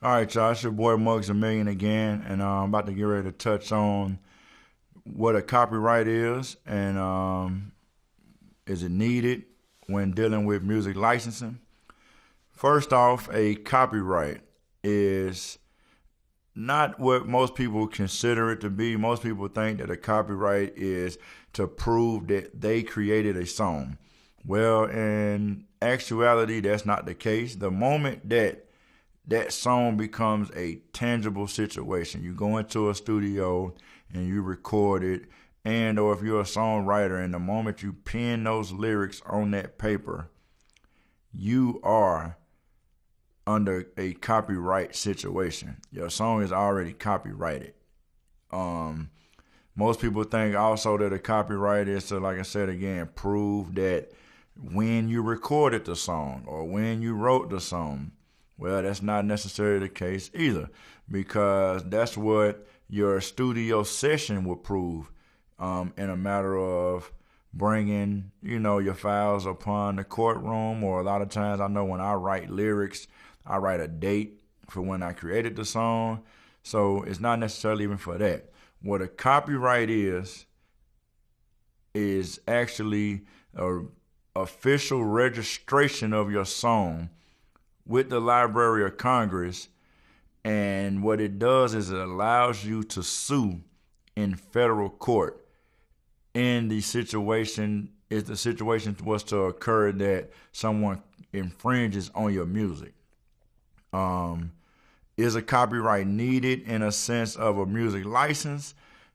All right, y'all. It's your boy Muggs a Million again, and I'm about to get ready to touch on what a copyright is and is it needed when dealing with music licensing. First off, a copyright is not what most people consider it to be. Most people think that a copyright is to prove that they created a song. Well, in actuality, that's not the case. The moment that song becomes a tangible situation, you go into a studio and you record it, and or if you're a songwriter, and the moment you pen those lyrics on that paper, you are under a copyright situation. Your song is already copyrighted. Um, Most people think also that a copyright is to, like I said again, prove that when you recorded the song or when you wrote the song. Well, that's not necessarily the case either, because that's what your studio session will prove in a matter of bringing, your files upon the courtroom. Or a lot of times, I know when I write lyrics, I write a date for when I created the song. So it's not necessarily even for that. What a copyright is actually a official registration of your song with the Library of Congress. And what it does is it allows you to sue in federal court in the situation, if the situation was to occur that someone infringes on your music. Is a copyright needed in a sense of a music license?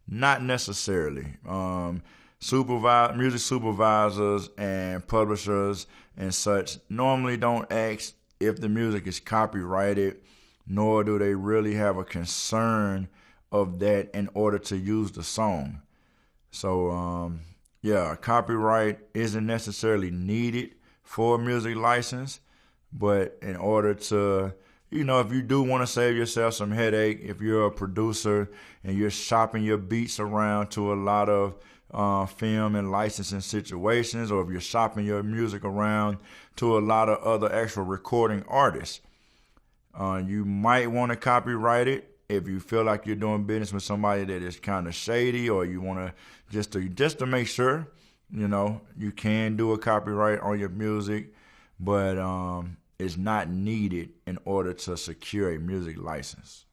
Not necessarily. Music supervisors and publishers and such normally don't ask if the music is copyrighted, nor do they really have a concern of that in order to use the song. So, yeah, a copyright isn't necessarily needed for a music license, but in order to, if you do want to save yourself some headache, if you're a producer and you're shopping your beats around to a lot of film and licensing situations, or if you're shopping your music around to a lot of other actual recording artists, you might want to copyright it if you feel like you're doing business with somebody that is kind of shady, or you want to just to make sure, you can do a copyright on your music, but it's not needed in order to secure a music license.